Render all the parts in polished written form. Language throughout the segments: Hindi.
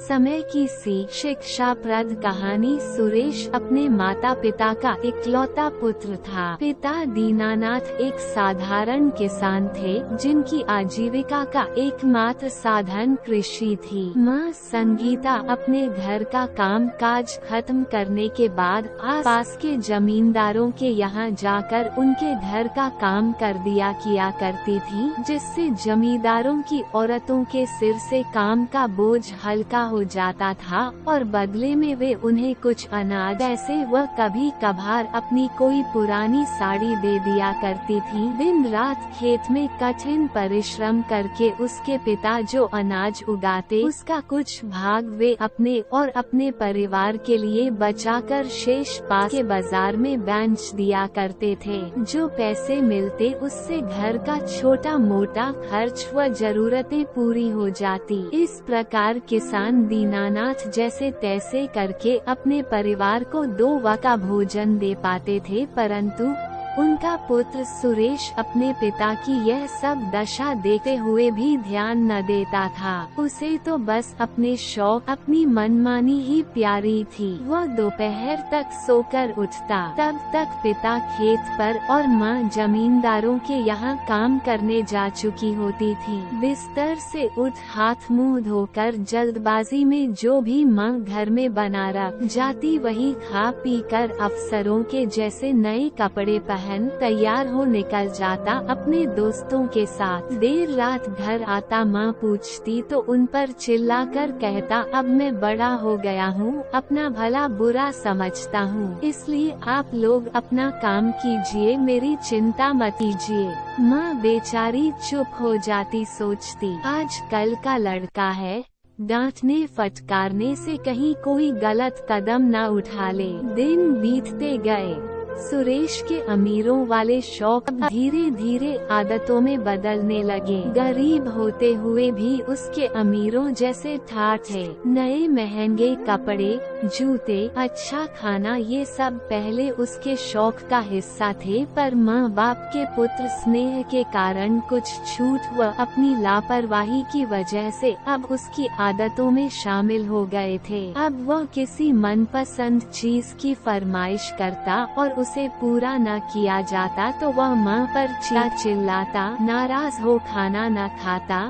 समय की सी शिक्षाप्रद कहानी। सुरेश अपने माता पिता का इकलौता पुत्र था। पिता दीनानाथ एक साधारण किसान थे जिनकी आजीविका का एकमात्र साधन कृषि थी। माँ संगीता अपने घर का काम काज खत्म करने के बाद आसपास के जमींदारों के यहाँ जाकर उनके घर का काम कर दिया किया करती थी, जिससे जमींदारों की औरतों के सिर से काम का बोझ हल्का हो जाता था और बदले में वे उन्हें कुछ अनाज ऐसे वह कभी कभार अपनी कोई पुरानी साड़ी दे दिया करती थी। दिन रात खेत में कठिन परिश्रम करके उसके पिता जो अनाज उगाते उसका कुछ भाग वे अपने और अपने परिवार के लिए बचाकर शेष पास के बाजार में बेच दिया करते थे। जो पैसे मिलते उससे घर का छोटा मोटा खर्च व जरूरतें पूरी हो जाती। इस प्रकार किसान दीनानाथ जैसे तैसे करके अपने परिवार को 2 वक्त का भोजन दे पाते थे, परंतु उनका पुत्र सुरेश अपने पिता की यह सब दशा देखते हुए भी ध्यान न देता था। उसे तो बस अपने शौक अपनी मनमानी ही प्यारी थी। वह दोपहर तक सोकर उठता, तब तक पिता खेत पर और माँ जमींदारों के यहाँ काम करने जा चुकी होती थी। बिस्तर से उठ हाथ मुंह धोकर जल्दबाजी में जो भी माँ घर में बना रख जाती वही खा पी कर अफसरों के जैसे नए कपड़े तैयार हो निकल जाता अपने दोस्तों के साथ। देर रात घर आता माँ पूछती तो उन पर चिल्लाकर कहता, अब मैं बड़ा हो गया हूँ, अपना भला बुरा समझता हूँ, इसलिए आप लोग अपना काम कीजिए, मेरी चिंता मत कीजिए। माँ बेचारी चुप हो जाती, सोचती आज कल का लड़का है, डांटने फटकारने से कहीं कोई गलत कदम न उठा ले। दिन बीतते गए। सुरेश के अमीरों वाले शौक धीरे धीरे आदतों में बदलने लगे। गरीब होते हुए भी उसके अमीरों जैसे ठाठ थे। नए महंगे कपड़े, जूते, अच्छा खाना, ये सब पहले उसके शौक का हिस्सा थे, पर माँ बाप के पुत्र स्नेह के कारण कुछ छूट व अपनी लापरवाही की वजह से अब उसकी आदतों में शामिल हो गए थे। अब वह किसी मनपसंद चीज की फरमाइश करता और उसे पूरा न किया जाता तो वह माँ पर चिल्लाता, नाराज हो खाना न खाता।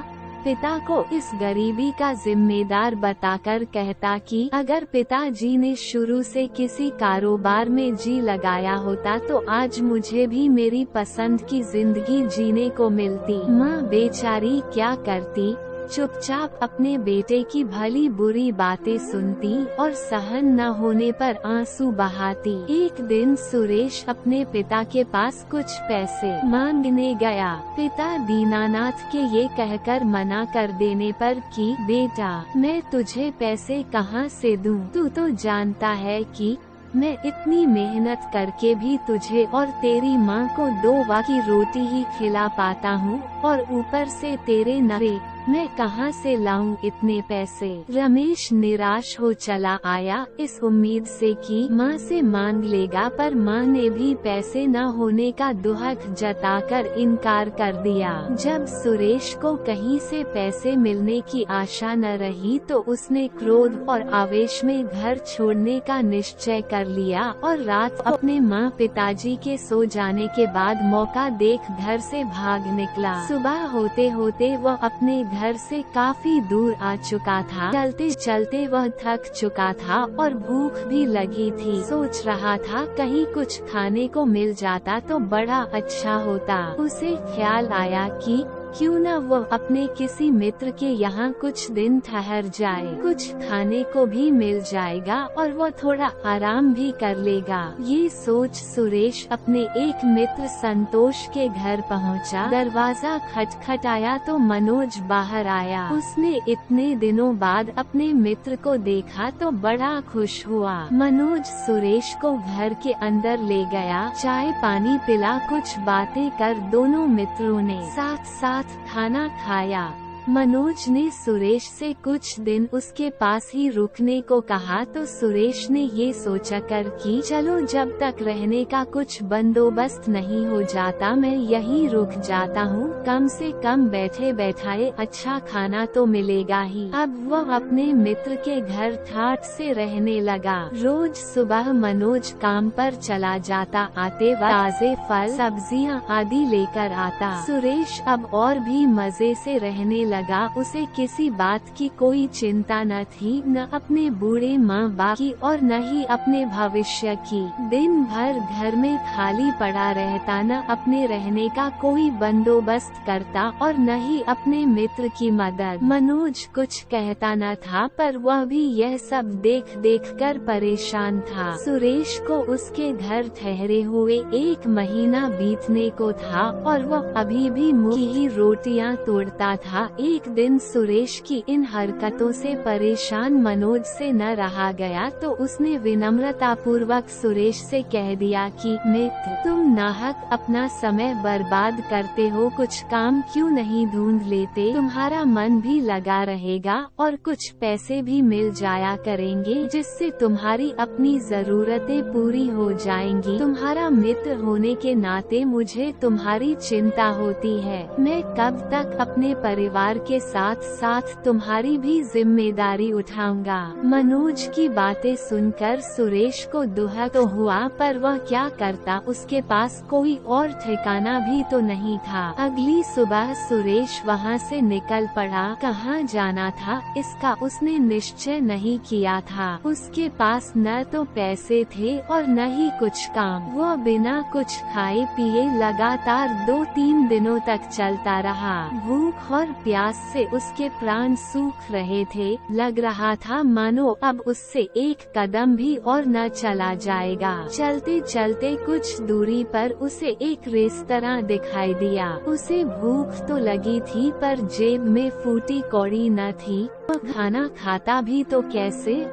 पिता को इस गरीबी का जिम्मेदार बताकर कहता कि अगर पिताजी ने शुरू से किसी कारोबार में जी लगाया होता तो आज मुझे भी मेरी पसंद की जिंदगी जीने को मिलती। माँ बेचारी क्या करती, चुपचाप अपने बेटे की भली बुरी बातें सुनती और सहन न होने पर आंसू बहाती। एक दिन सुरेश अपने पिता के पास कुछ पैसे मांगने गया। पिता दीनानाथ के ये कहकर मना कर देने पर कि बेटा मैं तुझे पैसे कहाँ से दूं? तू तो जानता है कि मैं इतनी मेहनत करके भी तुझे और तेरी माँ को 2 वक्त की रोटी ही खिला पाता हूँ और ऊपर से तेरे नरे मैं कहाँ से लाऊं इतने पैसे। रमेश निराश हो चला आया इस उम्मीद से कि माँ से मांग लेगा, पर माँ ने भी पैसे न होने का दुहक जताकर इनकार कर दिया। जब सुरेश को कहीं से पैसे मिलने की आशा न रही तो उसने क्रोध और आवेश में घर छोड़ने का निश्चय कर लिया और रात अपने माँ पिताजी के सो जाने के बाद मौका देख घर से भाग निकला। सुबह होते होते वह अपने घर से काफी दूर आ चुका था। चलते चलते वह थक चुका था और भूख भी लगी थी। सोच रहा था कहीं कुछ खाने को मिल जाता तो बड़ा अच्छा होता। उसे ख्याल आया कि क्यों न वो अपने किसी मित्र के यहाँ कुछ दिन ठहर जाए, कुछ खाने को भी मिल जाएगा और वो थोड़ा आराम भी कर लेगा। ये सोच सुरेश अपने एक मित्र संतोष के घर पहुँचा। दरवाजा खटखटाया तो मनोज बाहर आया। उसने इतने दिनों बाद अपने मित्र को देखा तो बड़ा खुश हुआ। मनोज सुरेश को घर के अंदर ले गया, चाय पानी पिला, कुछ बातें कर दोनों मित्रों ने साथ साथ खाना खाया। मनोज ने सुरेश से कुछ दिन उसके पास ही रुकने को कहा तो सुरेश ने ये सोचकर कि चलो जब तक रहने का कुछ बंदोबस्त नहीं हो जाता मैं यहीं रुक जाता हूँ, कम से कम बैठे बैठाए अच्छा खाना तो मिलेगा ही। अब वह अपने मित्र के घर ठाठ से रहने लगा। रोज सुबह मनोज काम पर चला जाता, आते वक्त ताजे फल सब्जियां आदि लेकर आता। सुरेश अब और भी मजे से रहने लगा। उसे किसी बात की कोई चिंता न थी, न अपने बूढ़े माँ बाप की और न ही अपने भविष्य की। दिन भर घर में खाली पड़ा रहता, न अपने रहने का कोई बंदोबस्त करता और न ही अपने मित्र की मदद। मनोज कुछ कहता न था, पर वह भी यह सब देख देख कर परेशान था। सुरेश को उसके घर ठहरे हुए 1 महीना बीतने को था और वह अभी भी मुँह की ही रोटियां तोड़ता था। एक दिन सुरेश की इन हरकतों से परेशान मनोज से न रहा गया तो उसने विनम्रता पूर्वक सुरेश से कह दिया कि मित्र, तुम नाहक अपना समय बर्बाद करते हो, कुछ काम क्यों नहीं ढूंढ लेते, तुम्हारा मन भी लगा रहेगा और कुछ पैसे भी मिल जाया करेंगे जिससे तुम्हारी अपनी जरूरतें पूरी हो जाएंगी। तुम्हारा मित्र होने के नाते मुझे तुम्हारी चिंता होती है। मैं कब तक अपने परिवार के साथ साथ तुम्हारी भी जिम्मेदारी उठाऊंगा। मनोज की बातें सुनकर सुरेश को दुख तो हुआ, पर वह क्या करता, उसके पास कोई और ठिकाना भी तो नहीं था। अगली सुबह सुरेश वहाँ से निकल पड़ा। कहाँ जाना था इसका उसने निश्चय नहीं किया था। उसके पास न तो पैसे थे और न ही कुछ काम। वह बिना कुछ खाए पिए लगातार 2-3 दिनों तक चलता रहा। भूख और प्यास से उसके प्राण सूख रहे थे। लग रहा था मानो अब उससे एक कदम भी और न चला जाएगा। चलते चलते कुछ दूरी पर उसे एक रेस्तरां दिखाई दिया। उसे भूख तो लगी थी पर जेब में फूटी कौड़ी न थी। वह खाना खाता भी तो कैसे?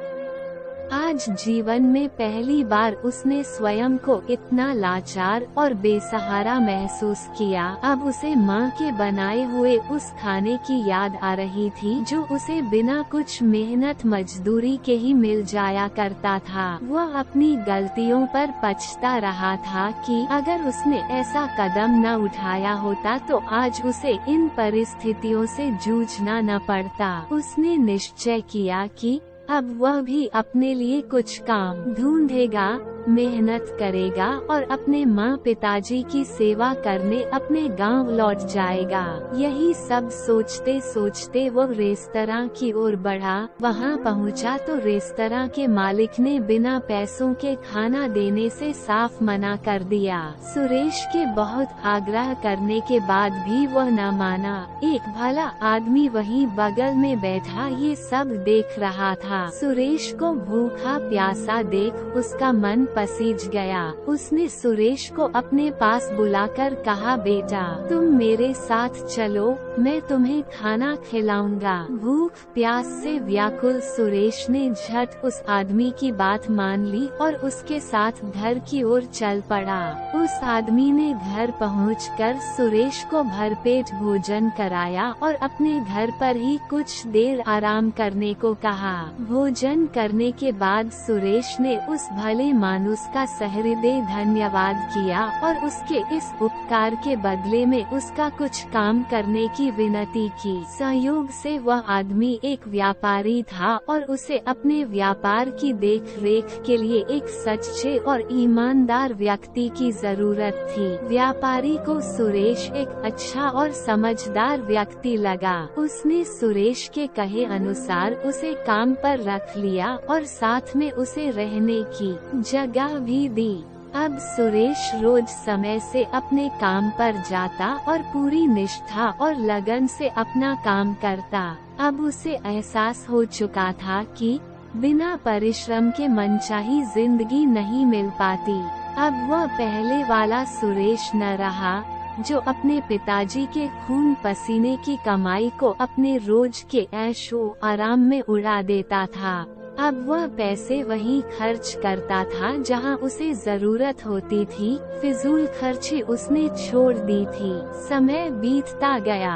आज जीवन में पहली बार उसने स्वयं को इतना लाचार और बेसहारा महसूस किया। अब उसे माँ के बनाए हुए उस खाने की याद आ रही थी जो उसे बिना कुछ मेहनत मजदूरी के ही मिल जाया करता था। वह अपनी गलतियों पर पछता रहा था कि अगर उसने ऐसा कदम न उठाया होता तो आज उसे इन परिस्थितियों से जूझना न पड़ता। उसने निश्चय किया कि अब वह भी अपने लिए कुछ काम ढूंढेगा, मेहनत करेगा और अपने माँ पिताजी की सेवा करने अपने गांव लौट जाएगा। यही सब सोचते सोचते वो रेस्तरां की ओर बढ़ा। वहां पहुंचा तो रेस्तरां के मालिक ने बिना पैसों के खाना देने से साफ मना कर दिया। सुरेश के बहुत आग्रह करने के बाद भी वह न माना। एक भला आदमी वहीं बगल में बैठा ये सब देख रहा था। सुरेश को भूखा प्यासा देख उसका मन पसीज गया। उसने सुरेश को अपने पास बुलाकर कहा, बेटा तुम मेरे साथ चलो, मैं तुम्हें खाना खिलाऊंगा। भूख प्यास से व्याकुल सुरेश ने झट उस आदमी की बात मान ली और उसके साथ घर की ओर चल पड़ा। उस आदमी ने घर पहुंचकर सुरेश को भरपेट भोजन कराया और अपने घर पर ही कुछ देर आराम करने को कहा। भोजन करने के बाद सुरेश ने उस भले मानुस का सहृदय धन्यवाद किया और उसके इस उपकार के बदले में उसका कुछ काम करने की विनती की। संयोग से वह आदमी एक व्यापारी था और उसे अपने व्यापार की देख-रेख के लिए एक सच्चे और ईमानदार व्यक्ति की जरूरत थी। व्यापारी को सुरेश एक अच्छा और समझदार व्यक्ति लगा। उसने सुरेश के कहे अनुसार उसे काम पर रख लिया और साथ में उसे रहने की जगह भी दी। अब सुरेश रोज समय से अपने काम पर जाता और पूरी निष्ठा और लगन से अपना काम करता। अब उसे एहसास हो चुका था कि बिना परिश्रम के मनचाही जिंदगी नहीं मिल पाती। अब वह पहले वाला सुरेश न रहा जो अपने पिताजी के खून पसीने की कमाई को अपने रोज के ऐशो आराम में उड़ा देता था। अब वह पैसे वहीं खर्च करता था जहां उसे जरूरत होती थी। फिजूल खर्ची उसने छोड़ दी थी। समय बीतता गया।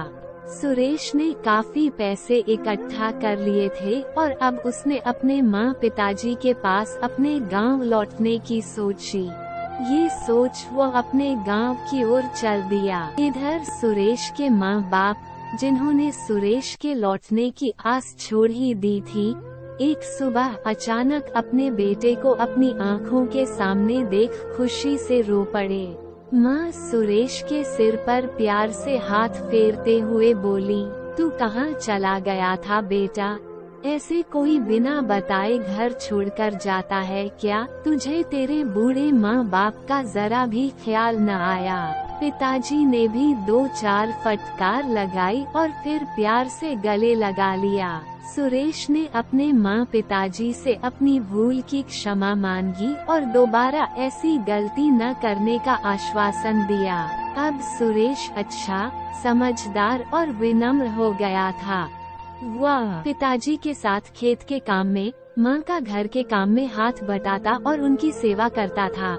सुरेश ने काफी पैसे इकट्ठा कर लिए थे और अब उसने अपने माँ पिताजी के पास अपने गांव लौटने की सोची। ये सोच वो अपने गांव की ओर चल दिया। इधर सुरेश के माँ बाप, जिन्होंने सुरेश के लौटने की आस छोड़ ही दी थी, एक सुबह अचानक अपने बेटे को अपनी आँखों के सामने देख खुशी से रो पड़े। माँ सुरेश के सिर पर प्यार से हाथ फेरते हुए बोली, तू कहाँ चला गया था बेटा? ऐसे कोई बिना बताए घर छोड़कर जाता है क्या? तुझे तेरे बूढ़े माँ बाप का जरा भी ख्याल न आया? पिताजी ने भी 2-4 फटकार लगाई और फिर प्यार से गले लगा लिया। सुरेश ने अपने माँ पिताजी से अपनी भूल की क्षमा मांगी और दोबारा ऐसी गलती न करने का आश्वासन दिया। अब सुरेश अच्छा, समझदार और विनम्र हो गया था। वह पिताजी के साथ खेत के काम में, माँ का घर के काम में हाथ बटाता और उनकी सेवा करता था।